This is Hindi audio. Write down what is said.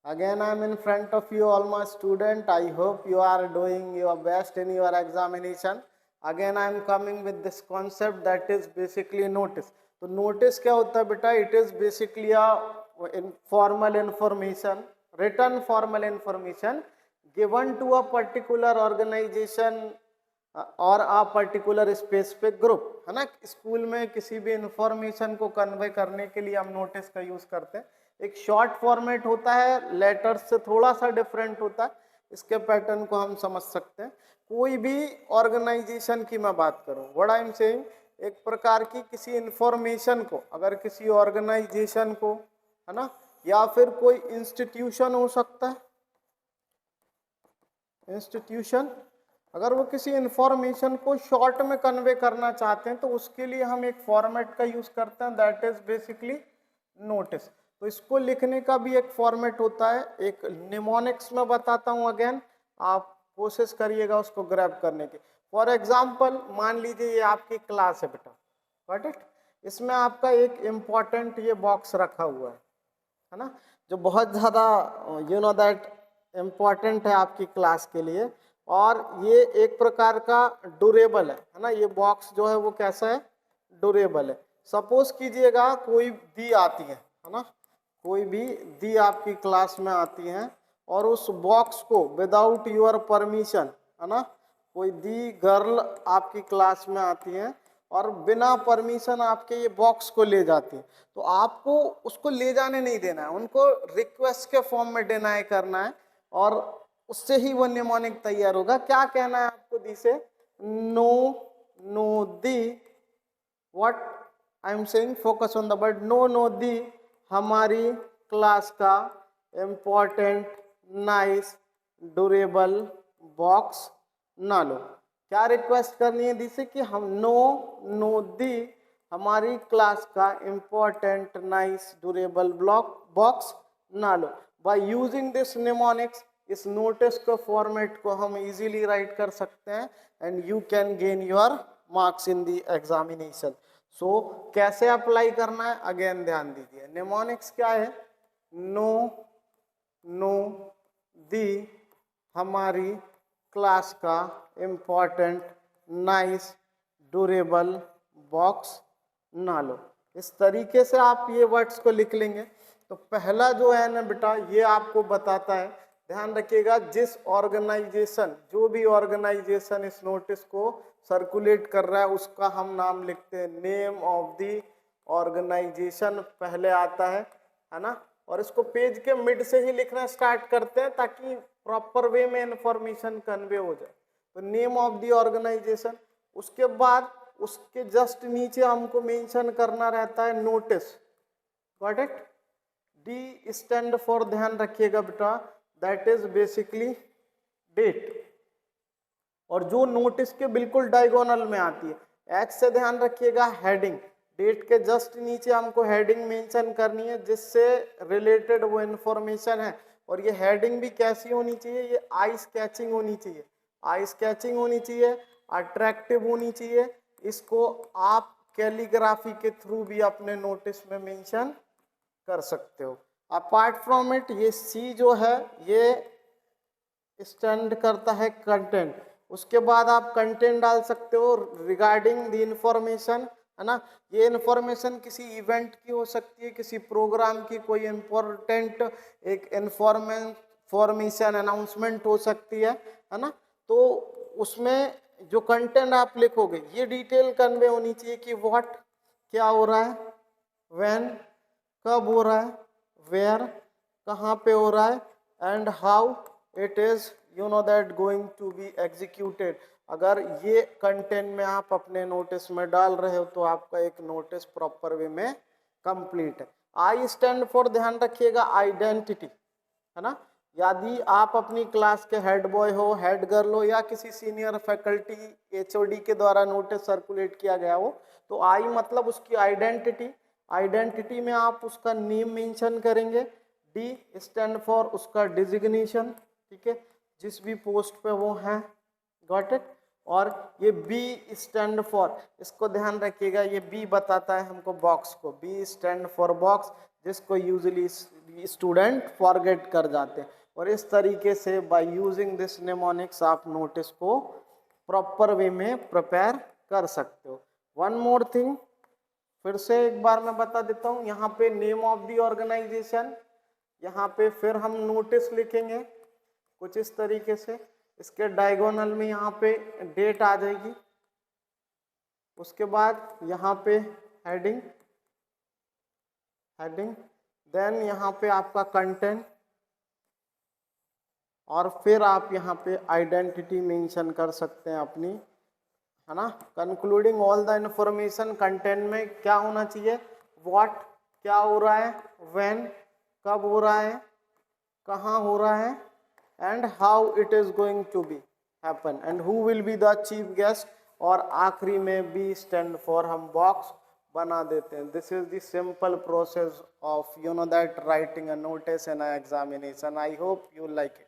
Again, I am in front of you, all my student. I hope you are doing your best in your examination. Again, I am coming with this concept that is basically notice. तो notice क्या होता है बेटा? It is basically a formal information, written formal information given to a particular organization और a particular specific group, है ना. स्कूल में किसी भी इंफॉर्मेशन को कन्वे करने के लिए हम नोटिस का यूज करते हैं. एक शॉर्ट फॉर्मेट होता है, लेटर्स से थोड़ा सा डिफरेंट होता है. इसके पैटर्न को हम समझ सकते हैं. कोई भी ऑर्गेनाइजेशन की मैं बात करूं, व्हाट आई एम सेइंग, एक प्रकार की किसी इंफॉर्मेशन को, अगर किसी ऑर्गेनाइजेशन को, है ना, या फिर कोई इंस्टीट्यूशन हो सकता है, इंस्टीट्यूशन, अगर वो किसी इंफॉर्मेशन को शॉर्ट में कन्वे करना चाहते हैं तो उसके लिए हम एक फॉर्मेट का यूज करते हैं, दैट इज बेसिकली नोटिस. तो इसको लिखने का भी एक फॉर्मेट होता है, एक निमोनिक्स में बताता हूं. अगेन आप कोशिश करिएगा उसको ग्रैब करने की. फॉर एग्जाम्पल, मान लीजिए ये आपकी क्लास है बेटा, गॉट इट. इसमें आपका एक इम्पॉर्टेंट ये बॉक्स रखा हुआ है ना, जो बहुत ज़्यादा यू नो दैट इम्पॉर्टेंट है आपकी क्लास के लिए. और ये एक प्रकार का ड्यूरेबल है ना. ये बॉक्स जो है वो कैसा है, ड्यूरेबल है. सपोज कीजिएगा कोई दी आती है ना, कोई भी दी आपकी क्लास में आती हैं और उस बॉक्स को विदाउट योर परमिशन, है ना, कोई दी गर्ल आपकी क्लास में आती हैं और बिना परमिशन आपके ये बॉक्स को ले जाती है, तो आपको उसको ले जाने नहीं देना है, उनको रिक्वेस्ट के फॉर्म में डिनाई करना है और उससे ही वो निमोनिक तैयार होगा. क्या कहना है आपको दी से? नो नो दी, what I am saying, focus on the word no. No दी हमारी क्लास का इम्पोर्टेंट नाइस ड्यूरेबल बॉक्स ना लो. क्या रिक्वेस्ट करनी है दी से कि हम नो दी हमारी क्लास का इम्पोर्टेंट नाइस ड्यूरेबल बॉक्स ना लो. बाय यूजिंग दिस निमोनिक्स, इस नोटिस को फॉर्मेट को हम इजीली राइट कर सकते हैं and you can gain your marks in the examination. So कैसे अप्लाई करना है, अगेन ध्यान दीजिए. निमोनिक्स क्या है? नो दी हमारी क्लास का इम्पोर्टेंट नाइस ड्यूरेबल बॉक्स ना लो. इस तरीके से आप ये वर्ड्स को लिख लेंगे. तो पहला जो है ना बेटा, ये आपको बताता है, ध्यान रखिएगा, जिस ऑर्गेनाइजेशन, जो भी ऑर्गेनाइजेशन इस नोटिस को सर्कुलेट कर रहा है उसका हम नाम लिखते हैं. नेम ऑफ द ऑर्गेनाइजेशन पहले आता है ना. और इसको पेज के मिड से ही लिखना स्टार्ट करते हैं ताकि प्रॉपर वे में इंफॉर्मेशन कन्वे हो जाए. तो नेम ऑफ द ऑर्गेनाइजेशन, उसके बाद उसके जस्ट नीचे हमको मेंशन करना रहता है notice, got it. D stand for, ध्यान रखिएगा बेटा, दैट इज बेसिकली डेट. और जो नोटिस के बिल्कुल डायगोनल में आती है, एच से ध्यान रखिएगा हेडिंग. डेट के जस्ट नीचे हमको हेडिंग मेंशन करनी है जिससे रिलेटेड वो इंफॉर्मेशन है. और ये हेडिंग भी कैसी होनी चाहिए? ये आई स्केचिंग होनी चाहिए, आई स्केचिंग होनी चाहिए, अट्रैक्टिव होनी चाहिए. इसको आप कैलीग्राफी के थ्रू भी अपने नोटिस में मेंशन कर सकते हो. अपार्ट फ्रॉम इट, ये सी जो है ये स्टैंड करता है कंटेंट. उसके बाद आप कंटेंट डाल सकते हो रिगार्डिंग द इंफॉर्मेशन, है ना. ये इंफॉर्मेशन किसी इवेंट की हो सकती है, किसी प्रोग्राम की कोई इंपॉर्टेंट एक इंफॉर्मेशन अनाउंसमेंट हो सकती है ना. तो उसमें जो कंटेंट आप लिखोगे ये डिटेल कन्वे होनी चाहिए कि व्हाट क्या हो रहा है, व्हेन कब हो रहा है, वेयर कहाँ पे हो रहा है, and how it is you know that going to be executed. अगर ये कंटेंट में आप अपने नोटिस में डाल रहे हो तो आपका एक नोटिस प्रॉपर वे में कंप्लीट है. आई स्टैंड फॉर, ध्यान रखिएगा, आइडेंटिटी, है ना. यदि आप अपनी क्लास के हेड बॉय हो, हेड गर्ल हो, या किसी सीनियर फैकल्टी एचओडी के द्वारा नोटिस सर्कुलेट किया गया हो, तो आई मतलब उसकी आइडेंटिटी. आइडेंटिटी में आप उसका नेम मेंशन करेंगे. डी स्टैंड फॉर उसका डिजिग्नेशन, ठीक है, जिस भी पोस्ट पे वो हैं, गॉट इट. और ये बी स्टैंड फॉर, इसको ध्यान रखिएगा, ये बी बताता है हमको बॉक्स को. बी स्टैंड फॉर बॉक्स, जिसको यूजुअली स्टूडेंट फॉरगेट कर जाते हैं। और इस तरीके से बाय यूजिंग दिस निमोनिक्स आप नोटिस को प्रॉपर वे में प्रिपेयर कर सकते हो। वन मोर थिंग, फिर से एक बार मैं बता देता हूँ, यहाँ पे नेम ऑफ द ऑर्गेनाइजेशन, यहाँ पे फिर हम नोटिस लिखेंगे कुछ इस तरीके से, इसके डायगोनल में यहाँ पे डेट आ जाएगी, उसके बाद यहाँ पे हेडिंग, देन यहाँ पे आपका कंटेंट, और फिर आप यहाँ पे आइडेंटिटी मेंशन कर सकते हैं अपनी, है ना। Concluding all the information, content में क्या होना चाहिए, व्हाट क्या हो रहा है, व्हेन कब हो रहा है, कहाँ हो रहा है, and how it is going to be happen, and who will be the chief guest, और आखिरी में बी स्टैंड फॉर हम बॉक्स बना देते हैं। This is the simple process of that writing a notice in a examination. I hope you like it.